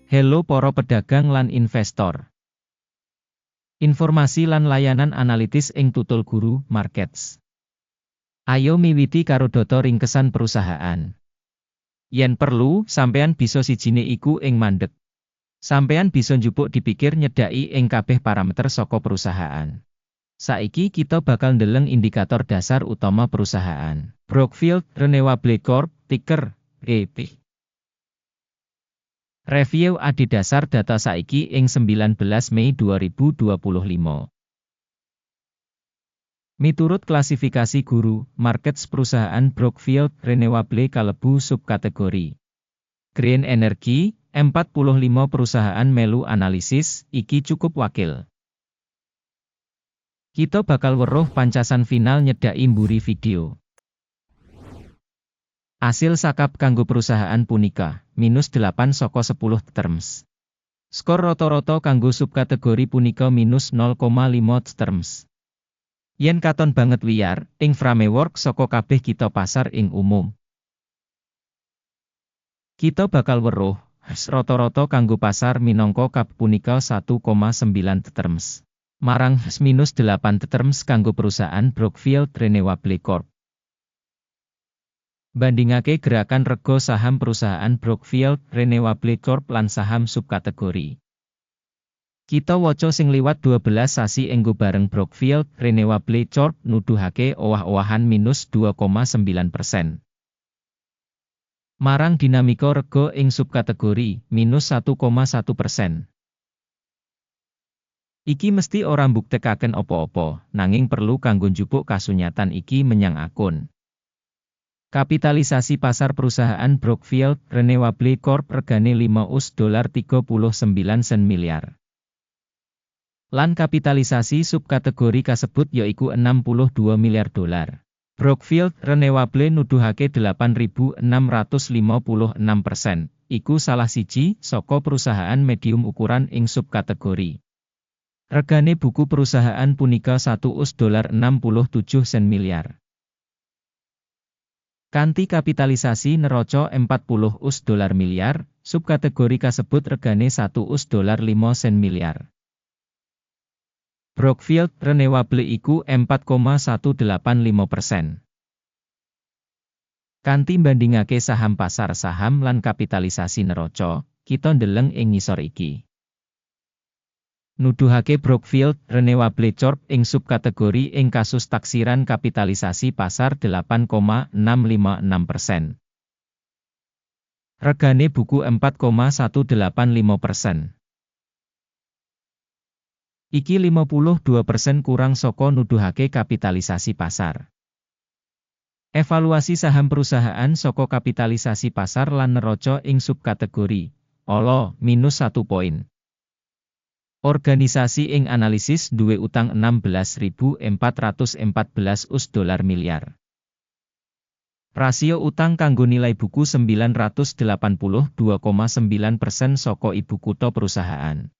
Hello para pedagang lan investor. Informasi lan layanan analitis ing Tutul Guru Markets. Ayo miwiti karo data ringkesan perusahaan. Yen perlu, sampean bisa sijine iku ing mandeg. Sampean bisa njupuk dipikir nyedaki ing kabeh parameter saka perusahaan. Saiki kita bakal ndeleng indikator dasar utama perusahaan. Brookfield Renewable Corp, ticker BP. Review adhedhasar data saiki ing 19 Mei 2025. Miturut klasifikasi Guru Markets perusahaan Brookfield Renewable kalebu subkategori Green Energy. 45 perusahaan melu analisis iki cukup wakil. Kita bakal weruh pancasan final nyedaki mburi video. Asil sakap kanggo perusahaan punika, -8 saka 10 terms. Skor rata-rata kanggo subkategori punika -0,5 terms. Yen katon banget wiyar, ing framework saka kabeh kita pasar ing umum. Kita bakal weruh, rata-rata kanggo pasar minangka kap punika 1,9 terms. Marang -8 terms kanggo perusahaan Brookfield Renewable Corp. Bandingake gerakan rega saham perusahaan Brookfield Renewable Corp lan saham subkategori. Kita waca sing liwat 12 sasi enggo bareng Brookfield Renewable Corp nuduhake owah-owahan -2,9%. Marang dinamika rega ing subkategori -1,1%. Iki mesti ora mbuktekaken apa-apa, nanging perlu kanggo njupuk kasunyatan iki menyang akun. Kapitalisasi pasar perusahaan Brookfield Renewable Corp regane $5.39 miliar. Lan kapitalisasi subkategori kasebut yaiku $62 miliar. Brookfield Renewable nuduhake 8.656%, iku salah siji saka perusahaan medium ukuran ing subkategori. Regane buku perusahaan punika $1.67 miliar. Kanthi kapitalisasi neraca $40 miliar, subkategori kasebut regane $1.05 miliar. Brookfield Renewable iku 4,185%. Kanthi bandingake saham pasar saham lan kapitalisasi neraca, kita ndeleng ing ngisor iki. Nuduhake Brookfield Renewable Corp ing subkategori ing kasus taksiran kapitalisasi pasar 8,656%. Regane buku 4,185%. Iki 52% kurang saka nuduhake kapitalisasi pasar. Evaluasi saham perusahaan saka kapitalisasi pasar lan neraca ing subkategori, ala -1 poin. Organisasi ing analisis duwe utang $16.414 miliar. Rasio utang kanggo nilai buku 982,9% saka ibu kutha perusahaan.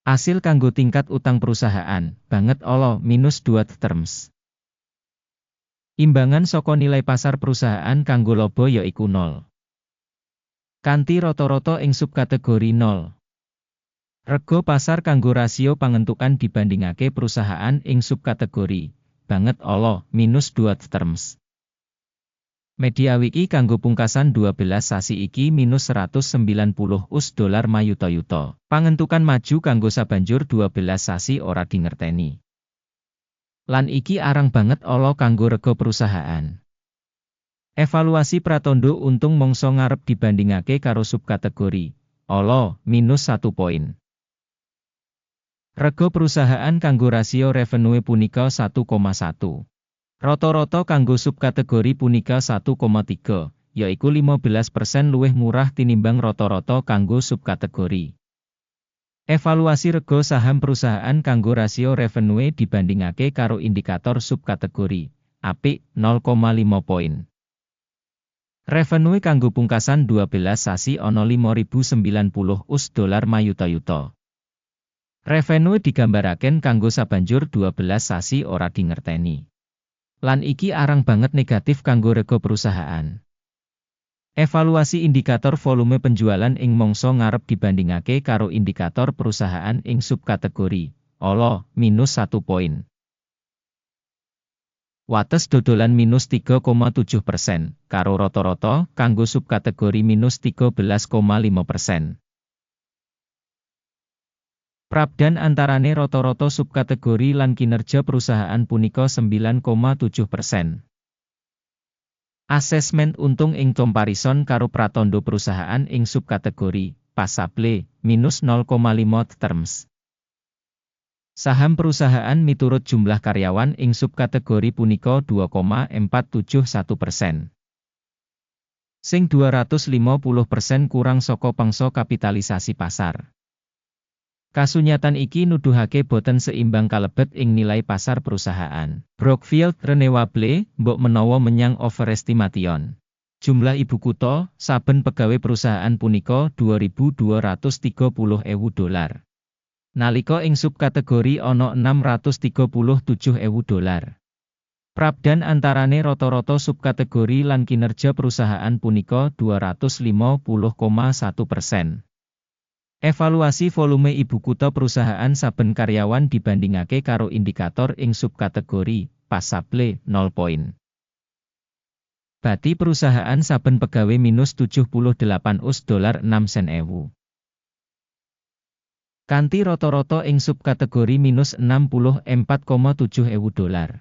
Asil kanggo tingkat utang perusahaan, banget ala -2 terms. Imbangan saka nilai pasar perusahaan kanggo laba yaiku 0. Kanthi rata-rata ing subkategori 0. Rega pasar kanggo rasio pangentukan dibandingake perusahaan ing subkategori, banget ala -2 terms. Media wiki kanggo pungkasan 12 sasi iki $190 mayuta-yuta. Pangentukan maju kanggo sabanjur 12 sasi ora dingerteni. Lan iki arang banget ala kanggo rega perusahaan. Evaluasi pratandha untung mangsa ngarep dibandingake karo subkategori, ala -1 poin. Rega perusahaan kanggo rasio revenue punika 1,1. Rata-rata kanggo subkategori punika 1,3, yaiku 15% luwih murah tinimbang rata-rata kanggo subkategori. Evaluasi rega saham perusahaan kanggo rasio revenue dibandingake karo indikator subkategori, apik 0,5 poin. Revenue kanggo pungkasan 12 sasi ana $5.090 mayuta-yuta. Revenue digambaraken kanggo sabanjur 12 sasi ora dingerteni. Lan iki arang banget negatif kanggo rega perusahaan. Evaluasi indikator volume penjualan ing mangsa ngarep dibandingake karo indikator perusahaan ing subkategori ala -1 poin. Wates dodolan -3,7%, karo rata-rata kanggo subkategori -13,5%. Prabdan antarane rata-rata subkategori lan kinerja perusahaan punika 9,7%. Asesmen untung ing comparison karo pratandha perusahaan ing subkategori Passable -0,5 terms. Saham perusahaan miturut jumlah karyawan ing subkategori punika 2,471%. Sing 250% kurang saka pangsa kapitalisasi pasar. Kasunyatan iki nuduhake boten seimbang kalebet ing nilai pasar perusahaan. Brookfield Renewable, mbok menawa menyang overestimation. Jumlah ibu kutha, saben pegawai perusahaan punika $2.230.000. Nalika ing subkategori ana $637.000. Prabdan antarane rata-rata subkategori lan kinerja perusahaan punika 250,1%. Evaluasi volume ibu kutha perusahaan saben karyawan dibandingake karo indikator ing subkategori Passable 0 poin. Bati perusahaan saben pegawai $78.06. Kanti rata-rata ing subkategori $64,700.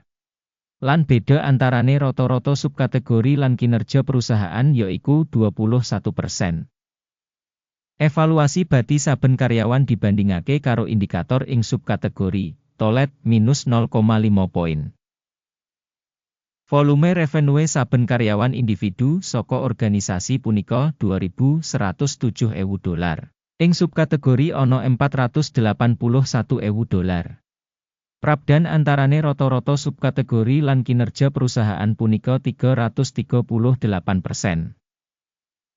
Lan beda antarane rata-rata subkategori lan kinerja perusahaan yaiku 21%. Evaluasi bati saben karyawan dibandingake karo indikator ing subkategori Tolet -0,5 poin. Volume revenue saben karyawan individu saka organisasi punika $2.107.000. Ing subkategori ana $481.000. Prabdan antarane rata-rata subkategori lan kinerja perusahaan punika 338%.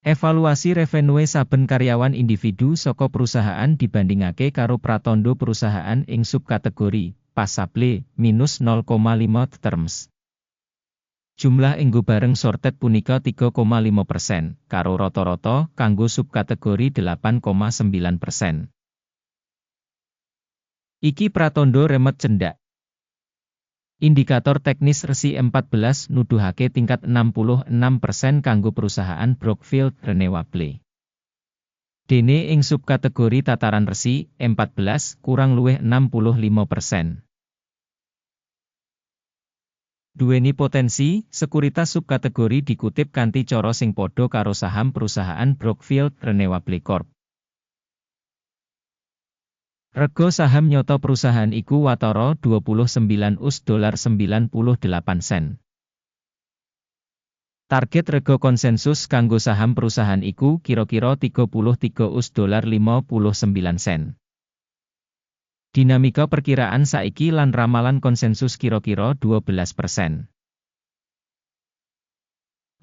Evaluasi revenue saben karyawan individu saka perusahaan dibandingake karo pratandha perusahaan ing subkategori Passable -0,5 terms. Jumlah enggo bareng sorted punika 3,5%, karo rata-rata kanggo subkategori 8,9%. Iki pratandha remet cendak. Indikator teknis resi 14 nuduhake tingkat 66% kanggo perusahaan Brookfield Renewable. Dene ing subkategori tataran resi 14 kurang luwih 65%. Duweni potensi, sekuritas subkategori dikutip kanthi cara sing padha karo saham perusahaan Brookfield Renewable Corp. Rega saham nyoto perusahaan iku watara $29.98. Target rega konsensus kanggo saham perusahaan iku kira-kira $33.59. Dinamika perkiraan saiki lan ramalan konsensus kira-kira 12%.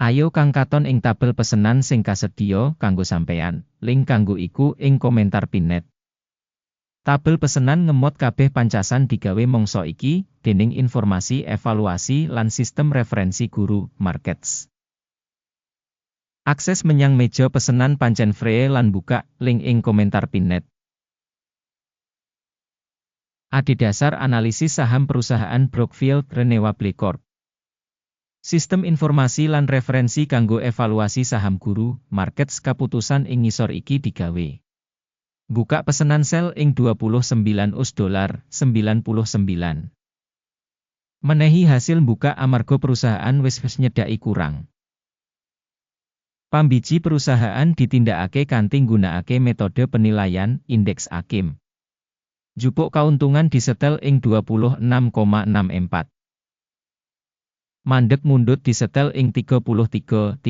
Ayo kang katon ing tabel pesenan sing kasedhiya kanggo sampeyan, link kanggo iku ing komentar pinned. Tabel pesenan ngemot kabeh pancasan digawe mangsa iki, dening informasi evaluasi lan sistem referensi guru, markets. Akses menyang meja pesenan pancen free lan buka, link ing komentar pinned. Adhedhasar analisis saham perusahaan Brookfield Renewable Corp. Sistem informasi lan referensi kanggo evaluasi saham guru, markets kaputusan ing ngisor iki digawe. Buka pesenan sel ing $29.99. Menehi hasil buka amarga perusahaan wis nyedaki kurang. Pambiji perusahaan ditindakake kanthi nggunakake metode penilaian indeks AKIM. Jupuk kauntungan disetel ing 26,64. Mandeg mundut disetel ing 33,34.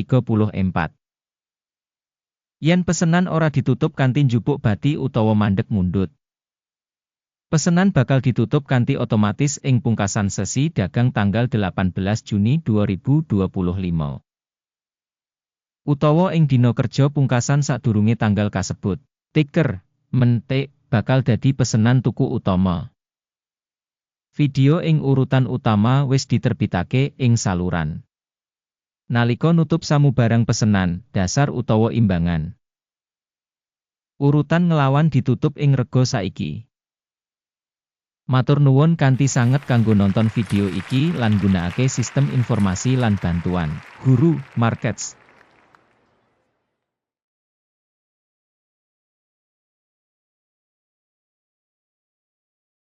Yen pesenan ora ditutup kanthi njupuk bati utawa mandeg mundut. Pesenan bakal ditutup kanthi otomatis ing pungkasan sesi dagang tanggal 18 Juni 2025. Utawa ing dina kerja pungkasan sadurunge tanggal kasebut. Ticker, mentik, bakal dadi pesenan tuku utama. Video ing urutan utama wis diterbitake ing saluran Nalika nutup samubarang pesenan, dasar utawa imbangan. Urutan ngelawan ditutup ing rega saiki. Matur nuwun kanthi sanget kanggo nonton video iki lan gunakake sistem informasi lan bantuan Guru Markets.